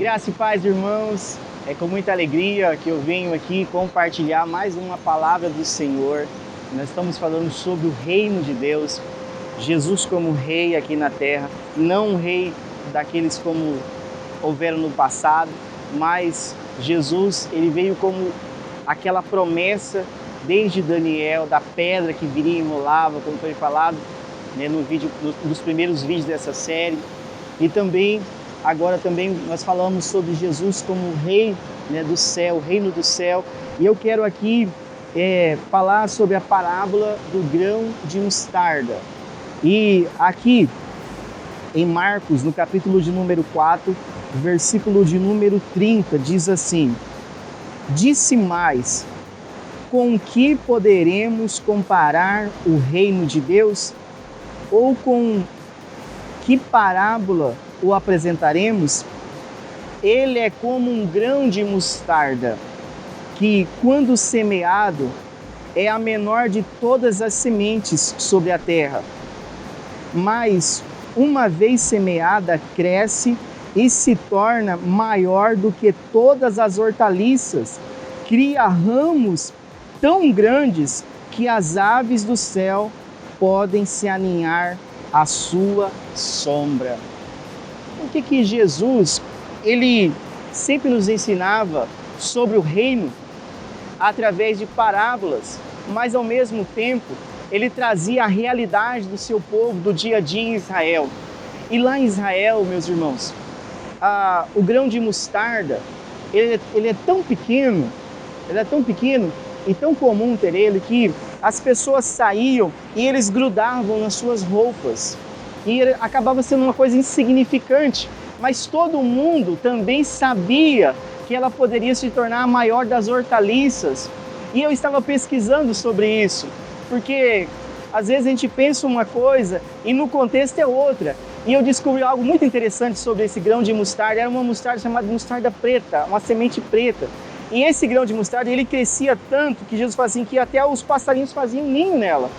Graça e paz, irmãos. É com muita alegria que eu venho aqui compartilhar mais uma palavra do Senhor. Nós estamos falando sobre o reino de Deus, Jesus como rei aqui na terra, não um rei daqueles como houveram no passado, mas Jesus, ele veio como aquela promessa desde Daniel, da pedra que viria e imolava, como foi falado, né, nos primeiros vídeos dessa série. E também, agora também nós falamos sobre Jesus como rei, né, do céu, o reino do céu. E eu quero aqui falar sobre a parábola do grão de mostarda. E aqui em Marcos, no capítulo de número 4, versículo de número 30, diz assim: disse mais, com que poderemos comparar o reino de Deus? Ou com que parábola o apresentaremos? Ele é como um grão de mostarda, que, quando semeado, é a menor de todas as sementes sobre a terra. Mas, uma vez semeada, cresce e se torna maior do que todas as hortaliças. Cria ramos tão grandes que as aves do céu podem se aninhar à sua sombra. O que Jesus, ele sempre nos ensinava sobre o reino através de parábolas, mas ao mesmo tempo ele trazia a realidade do seu povo, do dia a dia em Israel. E lá em Israel, meus irmãos, o grão de mostarda, ele é tão pequeno e tão comum ter ele, que as pessoas saíam e eles grudavam nas suas roupas. E acabava sendo uma coisa insignificante, mas todo mundo também sabia que ela poderia se tornar a maior das hortaliças. E eu estava pesquisando sobre isso, porque às vezes a gente pensa uma coisa e no contexto é outra. E eu descobri algo muito interessante sobre esse grão de mostarda. Era uma mostarda chamada mostarda preta, uma semente preta. E esse grão de mostarda, ele crescia tanto que Jesus fala assim, que até os passarinhos faziam ninho nela.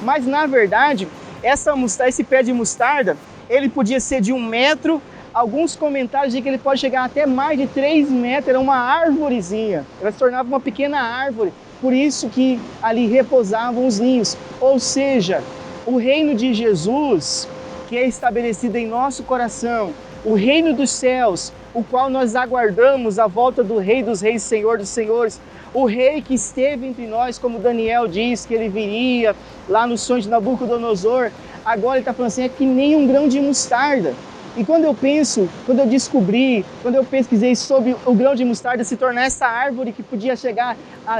Mas na verdade, esse pé de mostarda, ele podia ser de 1 metro. Alguns comentários dizem que ele pode chegar até mais de 3 metros, era uma árvorezinha. Ela se tornava uma pequena árvore, por isso que ali repousavam os ninhos. Ou seja, o reino de Jesus, que é estabelecido em nosso coração, o reino dos céus, o qual nós aguardamos a volta do Rei dos Reis, Senhor dos Senhores, o Rei que esteve entre nós, como Daniel diz, que ele viria lá no sonho de Nabucodonosor. Agora ele está falando assim, é que nem um grão de mostarda. E quando eu pesquisei sobre o grão de mostarda se tornar essa árvore que podia chegar,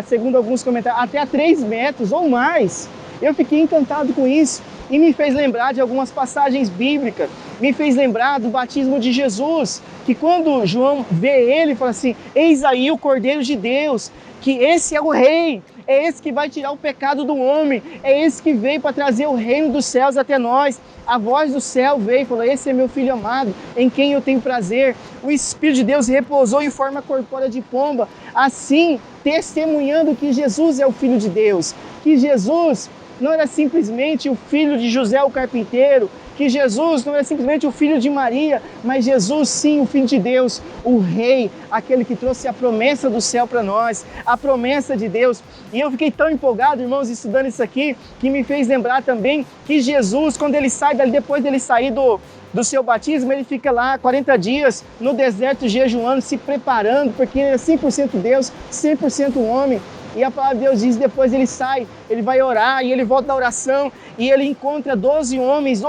segundo alguns comentários, até a 3 metros ou mais, eu fiquei encantado com isso. E me fez lembrar de algumas passagens bíblicas, me fez lembrar do batismo de Jesus, que quando João vê ele, fala assim, eis aí o Cordeiro de Deus, que esse é o rei, é esse que vai tirar o pecado do homem, é esse que veio para trazer o reino dos céus até nós. A voz do céu veio e falou, esse é meu filho amado, em quem eu tenho prazer. O Espírito de Deus repousou em forma corpórea de pomba, assim testemunhando que Jesus é o Filho de Deus, que Jesus não era simplesmente o filho de José o carpinteiro, que Jesus não era simplesmente o filho de Maria, mas Jesus sim, o Filho de Deus, o Rei, aquele que trouxe a promessa do céu para nós, a promessa de Deus. E eu fiquei tão empolgado, irmãos, estudando isso aqui, que me fez lembrar também que Jesus, quando ele sai dali, depois dele sair do seu batismo, ele fica lá 40 dias no deserto jejuando, se preparando, porque ele é 100% Deus, 100% homem. E a palavra de Deus diz, depois ele sai, ele vai orar e ele volta da oração e ele encontra 12 homens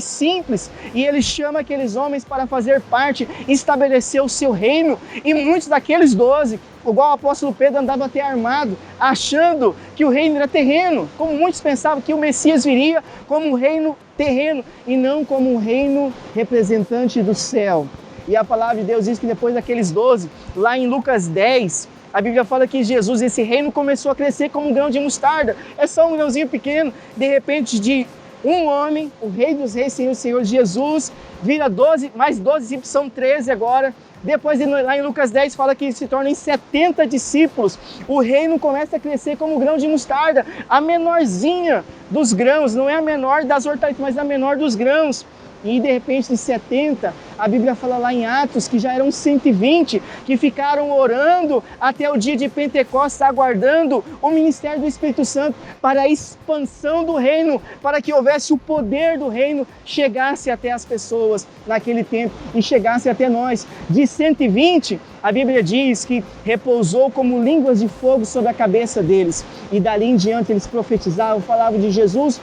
simples, e ele chama aqueles homens para fazer parte, estabelecer o seu reino. E muitos daqueles 12, igual o apóstolo Pedro, andava até armado, achando que o reino era terreno, como muitos pensavam que o Messias viria como um reino terreno e não como um reino representante do céu. E a palavra de Deus diz que depois daqueles 12, lá em Lucas 10, a Bíblia fala que Jesus, esse reino começou a crescer como um grão de mostarda. É só um grãozinho pequeno. De repente, de um homem, o Rei dos Reis, Senhor Jesus, vira 12, mais 12 discípulos, são 13 agora. Depois, lá em Lucas 10, fala que se tornam 70 discípulos. O reino começa a crescer como um grão de mostarda, a menorzinha dos grãos, não é a menor das hortaliças, mas a menor dos grãos. E de repente de 70, a Bíblia fala lá em Atos que já eram 120 que ficaram orando até o dia de Pentecostes, aguardando o ministério do Espírito Santo para a expansão do reino, para que houvesse o poder do reino, chegasse até as pessoas naquele tempo e chegasse até nós. De 120, a Bíblia diz que repousou como línguas de fogo sobre a cabeça deles. E dali em diante eles profetizavam, falavam de Jesus.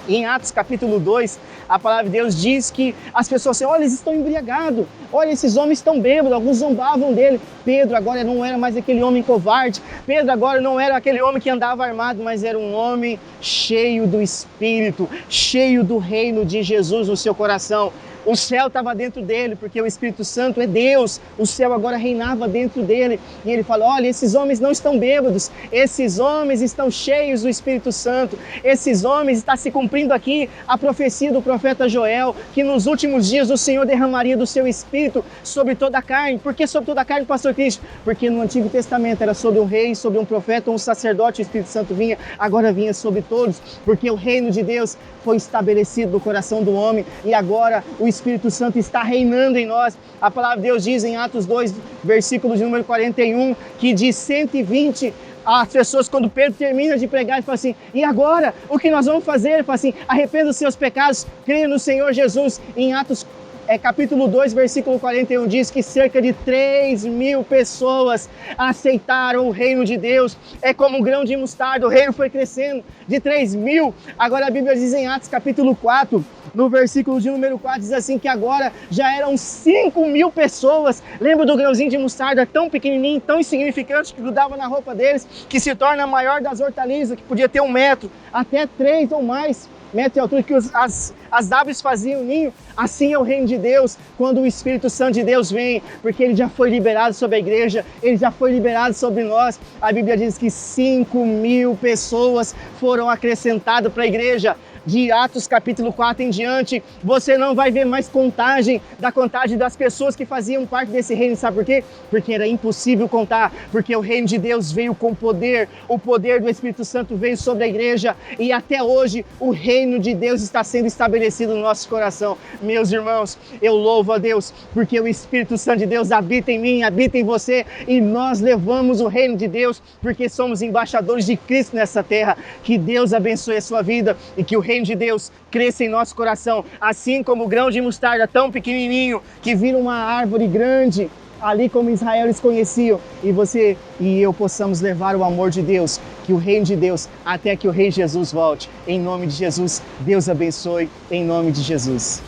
Em Atos capítulo 2, a palavra de Deus diz que as pessoas assim, olha, eles estão embriagados, olha, esses homens estão bêbados, alguns zombavam dele. Pedro agora não era mais aquele homem covarde, Pedro agora não era aquele homem que andava armado, mas era um homem cheio do Espírito, cheio do reino de Jesus no seu coração. O céu estava dentro dele, porque o Espírito Santo é Deus, o céu agora reinava dentro dele. E ele fala, olha, esses homens não estão bêbados, esses homens estão cheios do Espírito Santo, esses homens, está se cumprindo aqui a profecia do profeta Joel, que nos últimos dias o Senhor derramaria do seu Espírito sobre toda a carne. Por que sobre toda a carne, pastor Cristo? Porque no Antigo Testamento era sobre um rei, sobre um profeta, um sacerdote, o Espírito Santo vinha, agora vinha sobre todos, porque o reino de Deus foi estabelecido no coração do homem, e agora o Espírito Santo está reinando em nós. A palavra de Deus diz em Atos 2, versículo de número 41, que de 120 as pessoas, quando Pedro termina de pregar, ele fala assim, e agora? O que nós vamos fazer? Ele fala assim, arrependa os seus pecados, creia no Senhor Jesus. Em Atos capítulo 2, versículo 41 diz que cerca de 3.000 pessoas aceitaram o reino de Deus. É como um grão de mostarda, o reino foi crescendo de 3.000. Agora a Bíblia diz em Atos capítulo 4, no versículo de número 4, diz assim que agora já eram 5.000 pessoas. Lembra do grãozinho de mostarda tão pequenininho, tão insignificante, que grudava na roupa deles, que se torna a maior das hortaliças, que podia ter 1 metro, até 3 ou mais metros de altura, que as aves faziam ninho. Assim é o reino de Deus, quando o Espírito Santo de Deus vem, porque ele já foi liberado sobre a igreja, ele já foi liberado sobre nós. A Bíblia diz que 5.000 pessoas foram acrescentadas para a igreja. De Atos capítulo 4 em diante, você não vai ver mais contagem das pessoas que faziam parte desse reino. Sabe por quê? Porque era impossível contar, porque o reino de Deus veio com poder, o poder do Espírito Santo veio sobre a igreja, e até hoje o reino de Deus está sendo estabelecido no nosso coração. Meus irmãos, eu louvo a Deus, porque o Espírito Santo de Deus habita em mim, habita em você, e nós levamos o reino de Deus, porque somos embaixadores de Cristo nessa terra. Que Deus abençoe a sua vida, e que o reino de Deus cresça em nosso coração, assim como o grão de mostarda tão pequenininho que vira uma árvore grande, ali como Israel eles conheciam, e você e eu possamos levar o amor de Deus, que o reino de Deus, até que o Rei Jesus volte. Em nome de Jesus, Deus abençoe, em nome de Jesus.